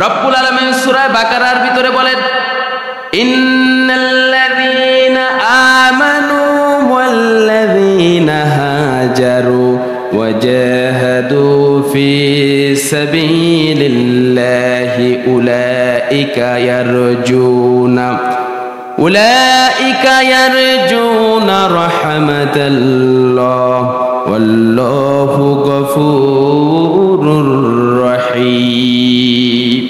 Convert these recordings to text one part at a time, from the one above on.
রব্বুল আলামিন সূরা বাকারার ভিতরে বলেন, ইন্নাল্লাযীনা আমানু ওয়াল্লাযীনা হাজারু ওয়াজাহাদু ফি সাবিলিল্লাহি উলাইকা ইয়ারজুনা রাহমাতাল্লাহ ওয়াল্লাহু গফুরুর রহিম।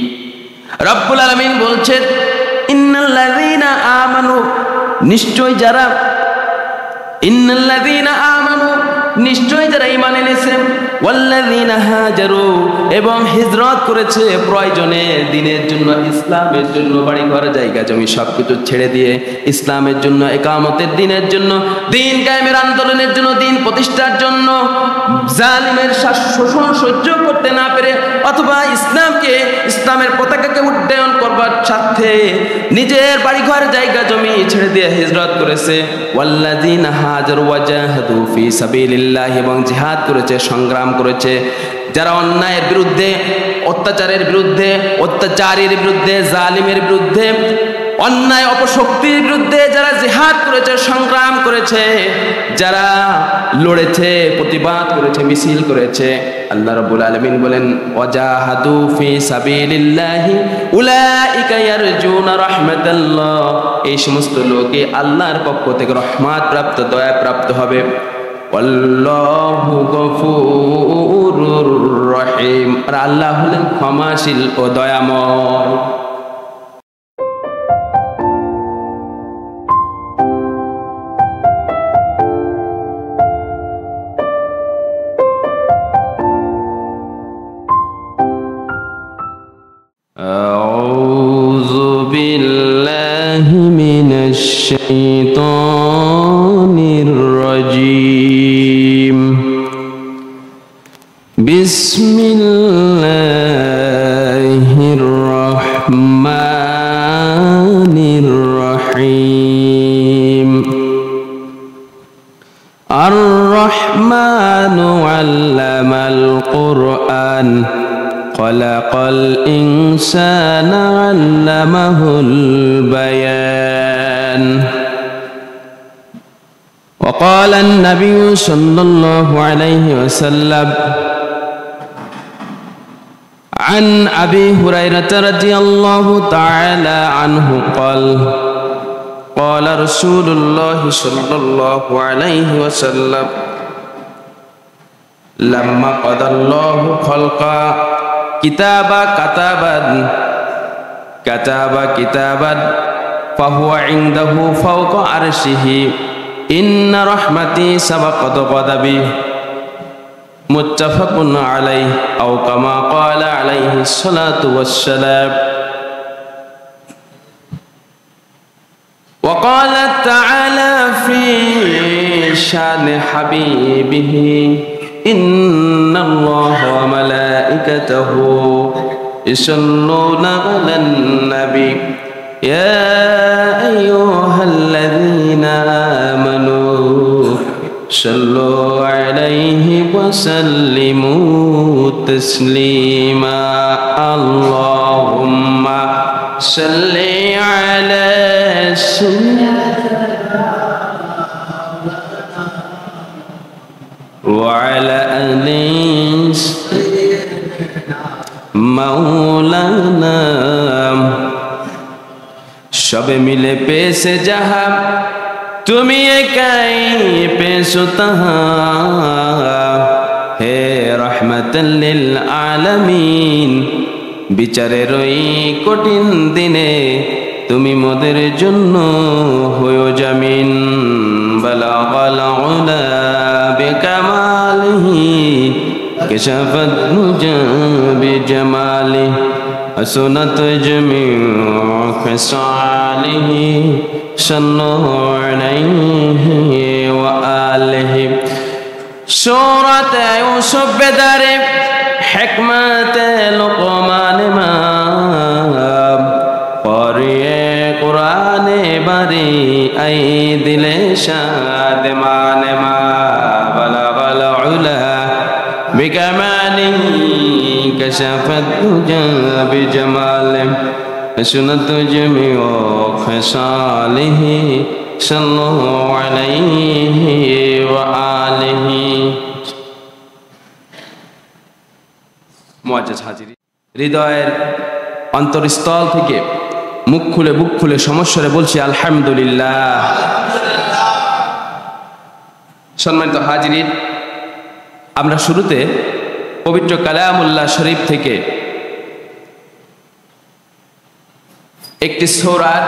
রব্বুল আলামিন বলছেন, ইন্নাল্লাযীনা আমানু, নিশ্চয় যারা ঈমান এনেছে, ওয়াল্লাযীনা হাজারু, এবং হিজরত করেছে প্রয়োজনে দ্বীনের জন্য, ইসলামের জন্য বাড়ি ঘর জায়গা জমি সবকিছু ছেড়ে দিয়ে ইসলামের জন্য, ইকামতের দ্বীনের জন্য, দ্বীন কায়েমের আন্দোলনের জন্য, দ্বীন প্রতিষ্ঠার জন্য, জালিমের শোষণ সহ্য করতে না পেরে অথবা ইসলামের পতাকাকে উড্ডয়ন করবার স্বার্থে নিজের বাড়ি ঘর জায়গা জমি ছেড়ে দিয়ে হিজরত করেছে। ওয়াল্লাযীনা হাজারু ওয়াজাহাদু ফি সাবিলিল্লাহ, এবং জিহাদ করেছে, সংগ্রাম করেছে। যারা অন্যায়ের বিরুদ্ধে, অত্যাচারের বিরুদ্ধে, অত্যাচারীর বিরুদ্ধে, জালিমের বিরুদ্ধে, অন্যায় অপশক্তির বিরুদ্ধে যারা জিহাদ করেছে, সংগ্রাম করেছে, যারা লড়েছে, প্রতিবাদ করেছে, মিছিল করেছে, আল্লাহ রাব্বুল আলামিন বলেন, ওয়াজাহাদু ফি সাবিলিল্লাহি উলাইকা ইয়ারজুনা রাহমাতাল্লাহ, এই সমস্ত লোকে আল্লাহর পক্ষ থেকে রহমত প্রাপ্ত, দয়া প্রাপ্ত হবে। আল্লাহু গফুরুর রহিম, আর আল্লাহ হলেন ক্ষমাশীল ও দয়াময়। আউযু বিল্লাহি মিনাশ শাইতানির রাজীম। বিসমিল্লাহির রহমানির রহিম। আর রহমানু আল্লামাল কুরআন খালাকাল ইনসানা আল্লামাহুল বায়ান। وقال النبي صلى الله عليه وسلم عن أبي هريرة رضي الله تعالى عنه قال قال رسول الله صلى الله عليه وسلم لما قضى الله خلق كتاب كتابا فهو عنده فوق عرشه إن رحمتي سبقت غضبي متفق عليه أو كما قال عليه الصلاة والسلام. وقال تعالى في شان حبيبه إن الله وملائكته يصلون على النبي يا أيها الذين آمنوا صلوا عليه وسلموا تسليما. اللهم صل على وعلى آل مولانا সবে মিলে পেয়েছে যাহা তুমি একাই পেয়েছো তাহা। হে রহমাতাল লিল আলামিন, বিচারের ওই কঠিন দিনে তুমি মোদের জন্য হয়ো জামিন। বালাগাল উলা বিকামালিহি কাশাফাত নুজা বিজামালিহি حسنت جميع خصاله صلوا عليه وآله. سورة يوسف بدر حكمة لقمان ما قرئ قرآن بری ای دل شادمان ما بلغ العلا بكماله كشف الدجى بجماله حسنت جميع خصاله صلوا عليه وآله মুআজ্জাজ হাজিরি হৃদয়ের অন্তরস্থল থেকে মুখ খুলে বুক খুলে সমস্যারে বলছি আলহামদুলিল্লাহ। সম্মানিত হাজিরিন, আমরা শুরুতে পবিত্র কালামুল্লাহ শরীফ থেকে একটি সূরার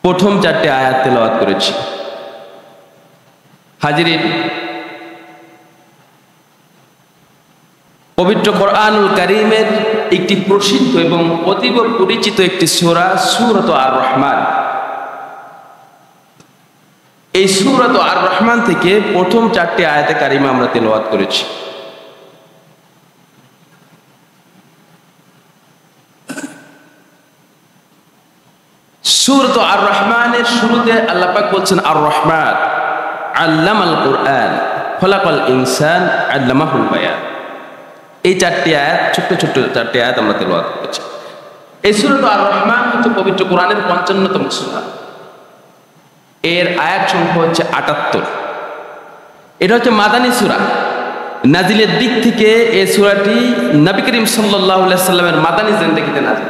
প্রথম 4টি আয়াত তেলাওয়াত করেছি। হাজিরিন, পবিত্র কোরআনুল কারীমের একটি প্রসিদ্ধ এবং অতীব পরিচিত একটি সূরা সূরাত আর-রহমান। এই সূরাত আর-রহমান থেকে প্রথম 4টি আয়াতে কারিমা আমরা তেলাওয়াত করেছি। সূরাত আর-রহমানের শুরুতে আল্লাহ পাক বলছেন আর-রহমান আল্লামাল কুরআন খলাকাল ইনসান আল্লামাহুল বায়ান। এই 4টি আয়াত, ছোট্ট ছোট্ট 4টি আয়াত আমরা তেলাওয়াত করেছি। এই সূরাত আর-রহমান হচ্ছে পবিত্র কোরআনের 55তম সূরা। এর আয়াত সংখ্যা হচ্ছে 78। এটা হচ্ছে মাদানী সূরা। নাজিলের দিক থেকে এই সূরাটি নবী করিম সাল্লাল্লাহু আলাইহি ওয়াসাল্লামের মাদানী জিন্দেগিতে নাজিল।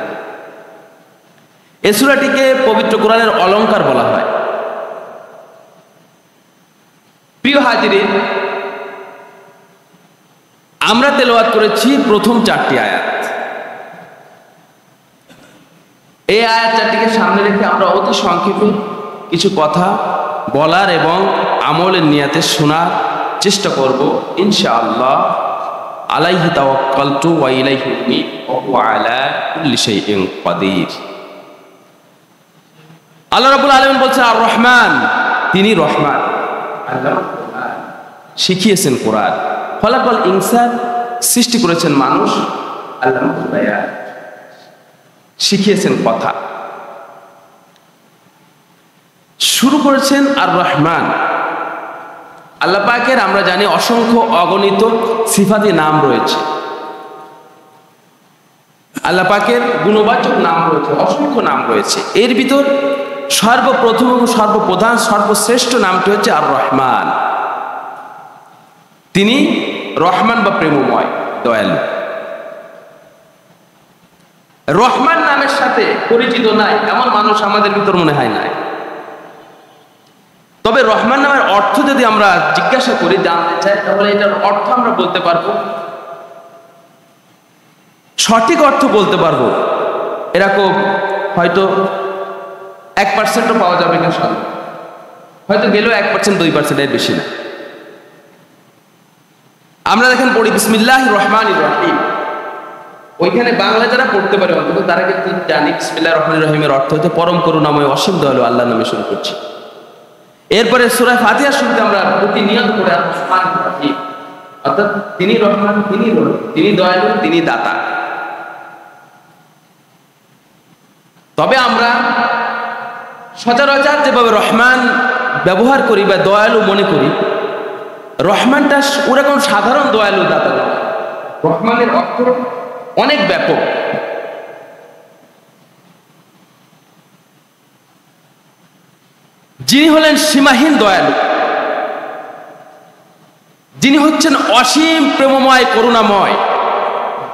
এই সূরাটিকে পবিত্র কোরআনের অলংকার বলা হয়। প্রিয় হাজিরিন, আমরা তেলাওয়াত করেছি প্রথম 4টি আয়াত। এই আয়াত 4টিকে সামনে রেখে আমরা অতি সংক্ষেপে কিছু কথা বলার এবং আমলের নিয়াতে শোনার চেষ্টা করব ইনশাআল্লাহ। আলাইহি তাওয়াক্কালতু ওয়া ইলাইহি উনীব ওয়া হুয়া আলা কুল্লি শাইইন কাদির। আল্লাহ রাব্বুল আলামিন বলছেন আর-রহমান, তিনি রহমান, আল্লাহ শিখিয়েছেন কোরআন। খলাকাল ইনসান, সৃষ্টি করেছেন মানুষ, আল্লামাহুল বায়ান, শিখিয়েছেন কথা। শুরু করেছেন আর-রহমান। আল্লাহ পাকের আমরা জানি অসংখ্য অগণিত সিফাতি নাম রয়েছে। আল্লাহ পাকের গুণবাচক নাম রয়েছে, অসংখ্য নাম রয়েছে। এর ভিতর সর্বপ্রথম এবং সর্বপ্রধান সর্বশ্রেষ্ঠ নামটি হচ্ছে আর-রহমান। তিনি রহমান বা প্রেমময়, দয়ালু। রহমান নামের সাথে পরিচিত নাই এমন মানুষ আমাদের ভিতর মনে হয় নাই। তবে রহমান নামের অর্থ যদি আমরা জিজ্ঞাসা করি, জানতে চাই, তাহলে এটার অর্থ আমরা বলতে পারবো, সঠিক অর্থ বলতে পারবো। এরকম হয়তো 1%ও পাওয়া যাবে না, হয়তো গেলেও 1%, 2%, এর বেশি না। আমরা দেখেন পড়ি বিসমিল্লাহির রহমানির রহিম, ওইখানে বাংলা যারা পড়তে পারে অন্তত তারা কিন্তু জানি বিসমিল্লাহির রহমানির রহিমের অর্থ হচ্ছে পরম করুণাময় অসীম দয়ালু আল্লাহর নামে শুরু করছি। এরপরে সূরা ফাতিহার শুরুতে আমরা প্রতিনিয়ত পড়ি আর-রহমানির রহিম, অর্থাৎ তিনি রহমান, তিনি দয়ালু, তিনি দাতা। তবে আমরা সচরাচর যেভাবে রহমান ব্যবহার করি বা দয়ালু মনে করি, রহমানটা ওরকম সাধারণ দয়ালু দাতা নয়। রহমানের অর্থ অনেক ব্যাপক। যিনি হলেন সীমাহীন দয়ালু, যিনি হচ্ছেন অসীম প্রেমময় করুণাময়,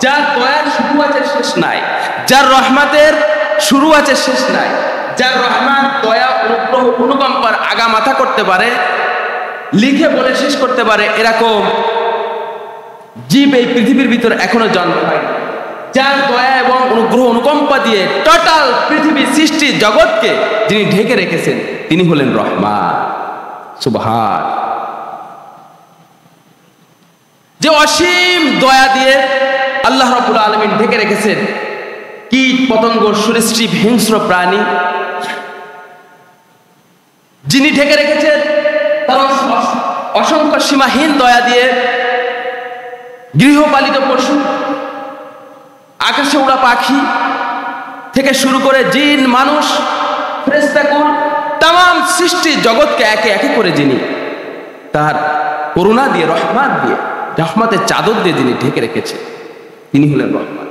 যার দয়ার শুরু আছে শেষ নাই, যার রহমতের শুরু আছে শেষ নাই, যার রহমান দয়া অনুগ্রহ অনুকম্পার আগা মাথা করতে পারে, লিখে বলে শেষ করতে পারে এরকম জীব এই পৃথিবীর ভিতর এখনো জন্ম হয়নি। যার দয়া এবং অনুগ্রহ অনুকম্পা দিয়ে টোটাল পৃথিবী সৃষ্টি জগৎকে যিনি ঢেকে রেখেছেন, তিনি হলেন রহমান। সুবহান। যে অসীম দয়া দিয়ে আল্লাহ রাব্বুল আলামিন ঢেকে রেখেছেন কীট পতঙ্গ সরীসৃপ হিংস্র প্রাণী, যিনি ঢেকে রেখেছেন তার অসংখ্য সীমাহীন দয়া দিয়ে গৃহপালিত পশু, আকাশে উড়া পাখি থেকে শুরু করে জিন, মানুষ, ফেরেশতাকুল, তাম সৃষ্টি জগৎকে একে একে করে যিনি তার করুণা দিয়ে, রহমত দিয়ে রহমতের চাদর দিয়ে যিনি ঢেকে রেখেছে, তিনি হলেন রহমান।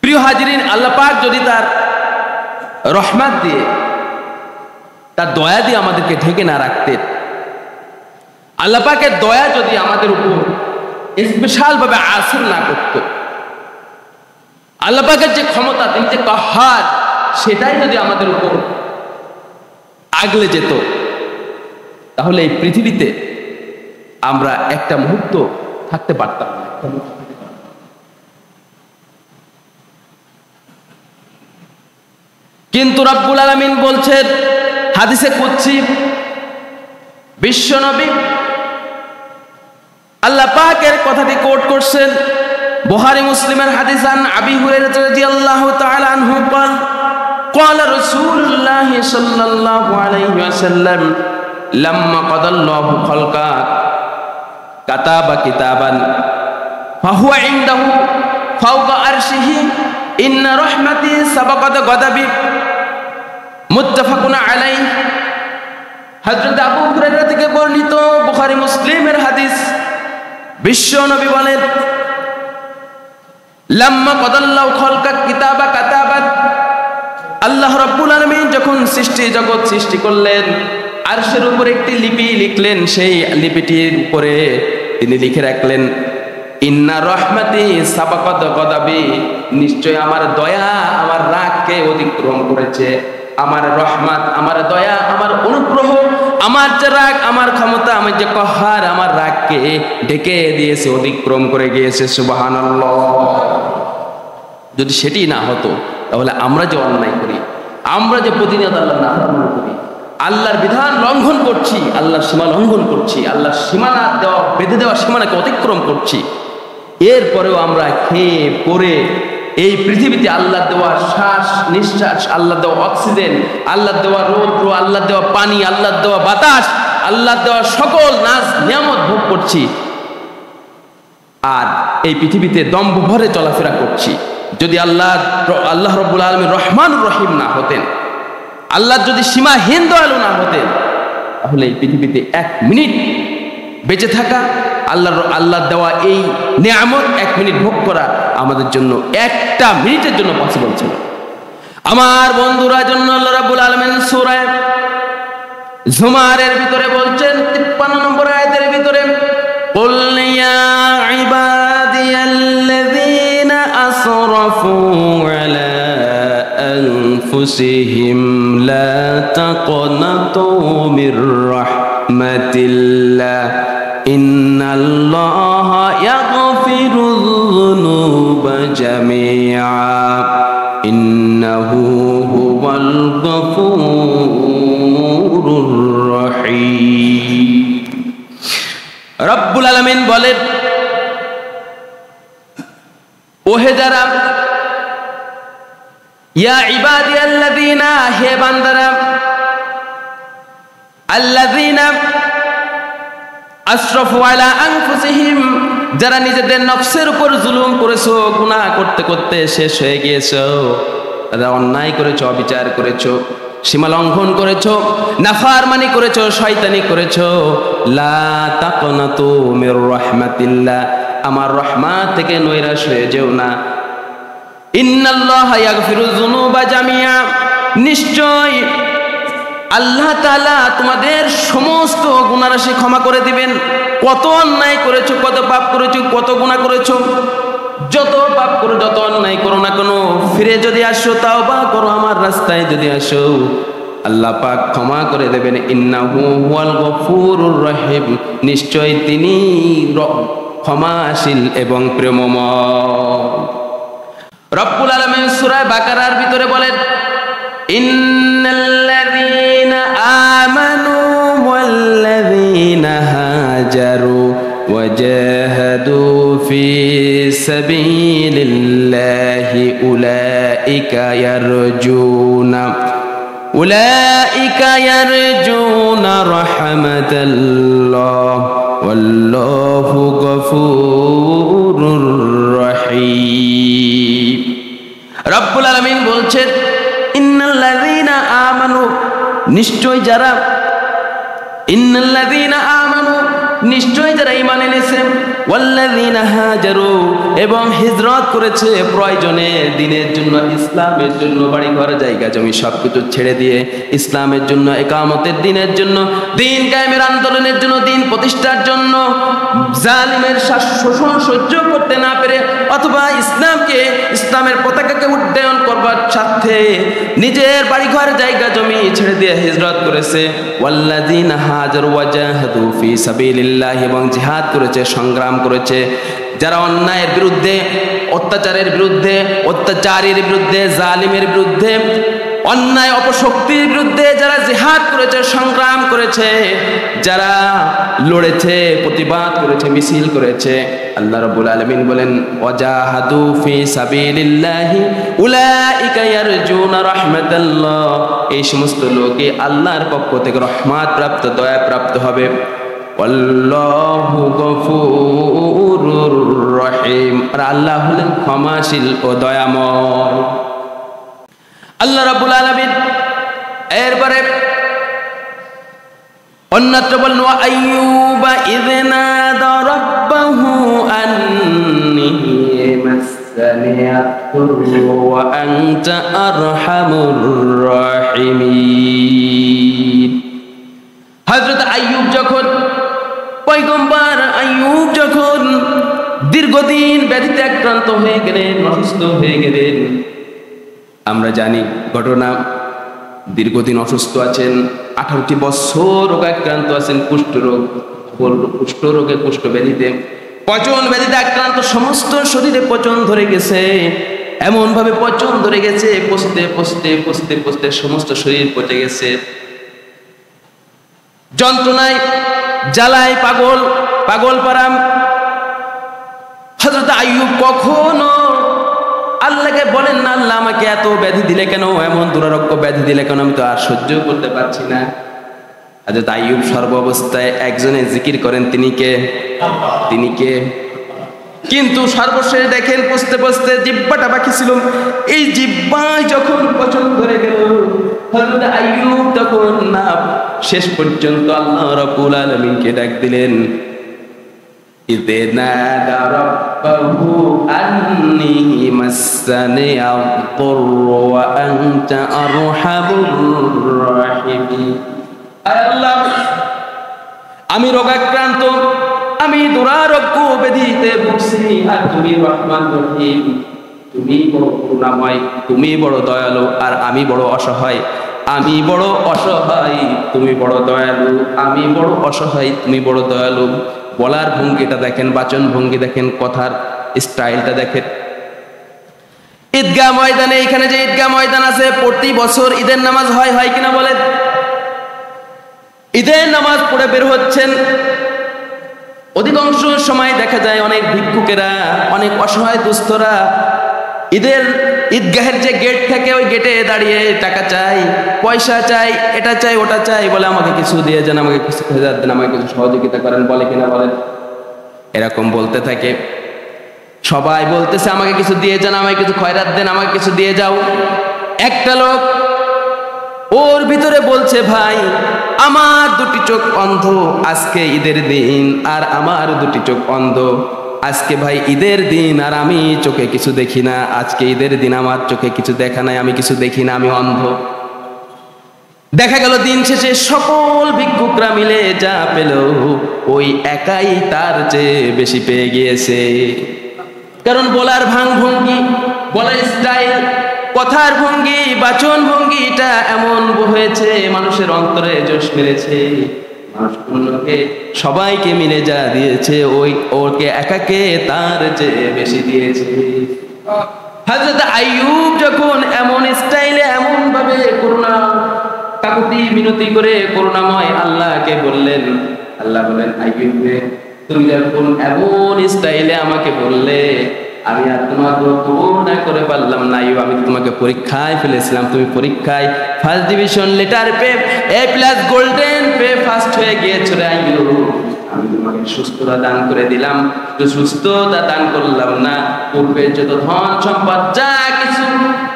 প্রিয় হাজিরিন, আল্লাহ পাক যদি তার রহমত দিয়ে, তার দয়া দিয়ে আমাদেরকে ঢেকে না রাখতেন, আল্লাহ পাকের দয়া যদি আমাদের উপর স্পেশাল ভাবে আসর না করত, আল্লাহ পাকের যে ক্ষমতা, তিনি যে কাহার, সেটাই যদি আমাদের উপর আগলে যেত, তাহলে এই পৃথিবীতে আমরা একটা মুহূর্ত থাকতে পারতাম না। কিন্তু রব্বুল আলামিন বলছেন হাদিসে কুদসি, বিশ্বনবী আল্লাহ পাকের কথাটি কোট করছেন, বুখারী মুসলিমের হাদিস, আন আবি হুরায়রা রাদিয়াল্লাহু তাআলা আনহু قال قال رسول الله صلى الله عليه وسلم لما قضى الله خلقا كتب كتابا فهو عنده فوق عرشه إن رحمتي سبقت غضبي মুত্তাফাকুন আলাইহি। হযরত আবু হুরায়রা থেকে বর্ণিত, বুখারী মুসলিমের হাদিস, বিশ্ব নবী বলেন, লাম্মা কদাল্লাহু খালকা কিতাবা কাতাবাত, আল্লাহ রাব্বুল আলামিন যখন জগৎ সৃষ্টি করলেন, আরশের উপর একটি লিপি লিখলেন, সেই লিপিটির উপরে তিনি লিখে রাখলেন, ইন্না রহমাতি সাবাকাত গদাবি, নিশ্চয় আমার দয়া আমার রাগকে অতিক্রম করেছে। আমার রহমত, আমার দয়া, আমার অনুগ্রহ, আমার যে রাগ, আমার ক্ষমতা, আমার যে কহার, আমার রাগকে ঢেকে দিয়েছে, অতিক্রম করে গিয়েছে। সুবহানাল্লাহ। যদি সেটি না হতো, তাহলে আমরা যে অন্যায় করি, আমরা যে প্রতিনিয়ত আল্লাহর নাফরমানি করি, আল্লাহর বিধান লঙ্ঘন করছি, আল্লাহর সীমা লঙ্ঘন করছি, আল্লাহর সীমানা দেওয়া, বেঁধে দেওয়া সীমানাকে অতিক্রম করছি, এরপরেও আমরা খেয়ে পরে এই পৃথিবীতে আল্লাহ দেওয়া শ্বাস নিঃশ্বাস, আল্লাহ দেওয়া অক্সিজেন, আল্লাহ দেওয়া রৌদ্র, আল্লাহ দেওয়া পানি, আল্লাহ দেওয়া বাতাস, আল্লাহ দেওয়া সকল নাজ নিয়ামত ভোগ করছি, আর এই পৃথিবীতে দম্ভ ভরে চলাফেরা করছি। যদি আল্লাহ রাব্বুল আলামিন রহমানুর রহিম না হতেন, আল্লাহ যদি সীমাহীন দয়ালু না হতেন, তাহলে এই পৃথিবীতে এক মিনিট বেঁচে থাকা, আল্লাহ দেওয়া এই নিয়ামত এক মিনিট ভোগ করা আমাদের জন্য একটা মিনিটের জন্য পসিবল ছিল। আমার বন্ধুরা, জন্য আল্লাহ রাব্বুল আলামিন সূরা জুমারের ভিতরে বলছেন, 53 নম্বর আয়াতের ভিতরে, কুল ইয়া ইবাদিয়াল্লাযীনা আসরাফু আলা আনফুসিহিম লা তাকনাতু মির রাহমাতিল্লাহ ইন্নাল্লাহা ইয়াগফিরুয যুনুবা জামিআ ইন্নাহু হুয়াল গফুরুর রহিম। রব্বুল আলামিন বলেন, ওহে যারা, ইয়া ইবাদিয়াল্লাযীনা, হে বান্দারা, আল্লাযীনা আসরাফু আলা আনফুসিহিম, যারা নিজেদের নফসের উপর জুলুম করেছো, গুনাহ করতে করতে শেষ হয়ে গিয়েছো, যারা অন্যায় করেছো, অবিচার করেছো, সীমা লঙ্ঘন করেছো, নাফরমানি করেছো, শয়তানি করেছো, লা তাকনাতু মির রাহমাতিল্লাহ, আমার রহমত থেকে নৈরাশ হয়ে যেও না। ইন্নাল্লাহা ইয়াগফিরুয যুনুবা জামিআ, নিশ্চয় আল্লাহ তাআলা তোমাদের সমস্ত গুনাহরাশি ক্ষমা করে দিবেন। কত অন্যায় করেছো, কত পাপ করেছো, কত গুনাহ করেছো, যত পাপ করো, যত অন্যায় করো না কেন, ফিরে যদি আসো, তাওবা করো, আমার রাস্তায় যদি আসো, আল্লাহ পাক ক্ষমা করে দেবেন। ইন্নাহু হুয়াল গফুরুর রহিম, নিশ্চয় তিনি ক্ষমাশীল এবং প্রেমময়। রব্বুল আলামিন সূরা বাকারার ভিতরে বলেন, ইন্নাল্লাযীনা আমানু ওয়াল্লাযীনা হাজারু ওয়াজাহাদু ফি সাবিলিল্লাহি উলাইকা ইয়ারজুনা রাহমাতাল্লাহ ওয়াল্লাহু গফুরুর রহিম। রব্বুল আলামিন বলছেন, ইন্নাল্লাযীনা আমানু, নিশ্চয় যারা, ইন্নাল্লাযীনা আমানু, নিশ্চয়ই যারা ঈমান এনেছে ওয়াল্লাযীনা হাজারু এবং হিজরত করেছে প্রয়োজনে দ্বীনের জন্য, ইসলামের জন্য, বাড়ি ঘর জায়গা জমি সবকিছু ছেড়ে দিয়ে ইসলামের জন্য, ইকামতের দ্বীনের জন্য, দ্বীন কায়েমের আন্দোলনের জন্য, দ্বীন প্রতিষ্ঠার জন্য, জালিমের শোষণ সহ্য করতে না পেরে অথবা ইসলামের পতাকাকে উড্ডয়ন করবার স্বার্থে নিজের বাড়ি ঘর জায়গা জমি ছেড়ে দিয়ে হিজরত করেছে। ওয়াল্লাযীনা হাজারু ওয়া জাহাদু ফি সাবিলিল্লাহ এবং জিহাদ করেছে, সংগ্রাম করেছে যারা অন্যায়ের বিরুদ্ধে, অত্যাচারের বিরুদ্ধে, অত্যাচারীর বিরুদ্ধে, জালিমের বিরুদ্ধে, অন্যায় অপশক্তির বিরুদ্ধে যারা জিহাদ করেছে, সংগ্রাম করেছে, যারা লড়েছে, প্রতিবাদ করেছে, মিছিল করেছে, আল্লাহ রাব্বুল আলামিন বলেন ওয়াজাহাদু ফি সাবিলিল্লাহি উলাইকা ইয়ারজুনা রাহমাতাল্লাহ, এই সমস্ত লোকে আল্লাহর পক্ষ থেকে রহমত প্রাপ্ত, দয়া প্রাপ্ত হবে। আল্লাহু গফুরুর রহিম, আর আল্লাহ হলেন ক্ষমাশীল ও দয়াময়। আল্লাহ রাব্বুল আলামিন এরপরে অন্যত্র বলেন ওয়া আইয়ুবা ইয নাদা রাব্বাহু আন্নী মাসসানি আদ-দুররু ওয়া আনতা আরহামুর রাহিমিন। হযরত আইয়ুব যখন, পয়গম্বর আইয়ুব যখন দীর্ঘদিন ব্যাধিতে আক্রান্ত হয়ে গেলেন, অসুস্থ হয়ে গেলেন, আমরা জানি ঘটনা, দীর্ঘদিন অসুস্থ আছেন, 18টি বছর রোগাক্রান্ত আছেন, কুষ্ঠরোগে, কুষ্ঠব্যাধিতে, পচন ব্যাধিতে আক্রান্ত, সমস্ত শরীরে পচন ধরে গেছে, এমন ভাবে পচন ধরে গেছে, পচতে পচতে পচতে পচতে সমস্ত শরীর পচে গেছে, যন্ত্রণায় জ্বালায় পাগল পারাম। হযরত আইয়ুব কখনো আল্লাহকে বলেন না, আল্লাহ আমাকে এত ব্যাধি দিলে কেন, এমন দুরারোগ্য ব্যাধি দিলে কেন, আমি তো আর সহ্য করতে পারছি না। হযরত আইয়ুব সর্ব অবস্থায় একজনে জিকির করেন, তিনি কে? কিন্তু সর্বশেষ দেখেন পচতে পচতে জিহ্বাটা বাকি ছিল, এই জিহ্বায় যখন পচন ধরে গেল, হযরত আইয়ুব তখন না শেষ পর্যন্ত আল্লাহ রাব্বুল আলামিনকে ডাক দিলেন, إذ نادى ربه أني مسني الضر وأنت أرحم الراحمين। আল্লাহ, আমি রোগাক্রান্ত, আমি দুরারোগ্য ব্যাধিতে ভুগছি, আর তুমি রহমান রহিম, তুমি বড় করুণাময়, তুমি বড় দয়ালু, আর আমি বড় অসহায়। আমি বড় অসহায়, তুমি বড় দয়ালু, আমি বড় অসহায়, তুমি বড় দয়ালু। বলার ভঙ্গিটা দেখেন, বাচন ভঙ্গি দেখেন, কথার স্টাইলটা দেখেন। ঈদগাহ ময়দানে, এখানে যে ঈদগাহ ময়দান আছে, প্রতি বছর ঈদের নামাজ হয় কিনা বলেন? ঈদের নামাজ পড়ে বের হচ্ছেন, অধিকাংশ সময় দেখা যায় অনেক ভিক্ষুকেরা, অনেক অসহায় দুস্থরা ঈদগাহের যে গেট থাকে, ওই গেটে দাঁড়িয়ে টাকা চাই, পয়সা চাই, এটা চাই, ওটা চাই, বলে আমাকে কিছু দিয়ে যান, আমাকে কিছু খোঁজা দেন, আমাকে কিছু সহযোগিতা করেন, বলে কিনা বলেন? এরকম বলতে থাকে, সবাই বলতেছে আমাকে কিছু দিয়ে যান, আমাকে কিছু খয়রাত দেন, আমাকে কিছু দিয়ে যাও। একটা লোক ওর ভিতরে বলছে, ভাই আমার দুটি চোখ অন্ধ, আজকে ঈদের দিন, আর আমার দুটি চোখ অন্ধ, আজকে ভাই ঈদের দিন, আর আমি চোখে কিছু দেখি না, আজকে ঈদের দিন, আমার চোখে কিছু দেখা নাই, আমি কিছু দেখি না, আমি অন্ধ। দেখা গেল দিন শেষে সকল ভিক্ষুকরা মিলে যা পেল, ওই একাই তার চেয়ে বেশি পেয়ে গিয়েছে। কারণ বলার ভাঙভঙ্গি, বলার স্টাইল, কথার ভঙ্গি, বাচন ভঙ্গি, এটা এমন হয়েছে, মানুষের অন্তরে জোশ মেরেছে, সবাইকে মিলে যা দিয়েছে, ওকে একাকে তার চেয়ে বেশি দিয়েছে। হযরত আইয়ুব যখন এমন স্টাইলে, এমন ভাবে করুণা কাকুতি মিনতি করে করুণাময় আল্লাহকে বললেন, আল্লাহ বলেন, আইয়ুব রে, তুমি যখন এমন স্টাইলে আমাকে বললে, আমি আর তোমাকে করুণা করে পারলাম না। আইয়ুব, আমি তোমাকে পরীক্ষায় ফেলেছিলাম, তুমি পরীক্ষায় ফার্স্ট ডিভিশন লেটার পেয়ে A+ গোল্ডেন পেয়ে ফার্স্ট হয়ে গিয়েছো রে আইয়ুব। আমি তোমাকে সুস্থতা দান করে দিলাম, সুস্থতা দান করলাম না, পূর্বে যত ধন সম্পদ যা কিছু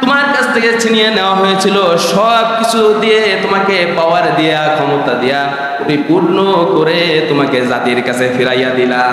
তোমার কাছ থেকে ছিনিয়ে নেওয়া হয়েছিল সব কিছু দিয়ে তোমাকে পাওয়ার দিয়া ক্ষমতা দিয়া পরিপূর্ণ করে তোমাকে জাতির কাছে ফিরাইয়া দিলাম।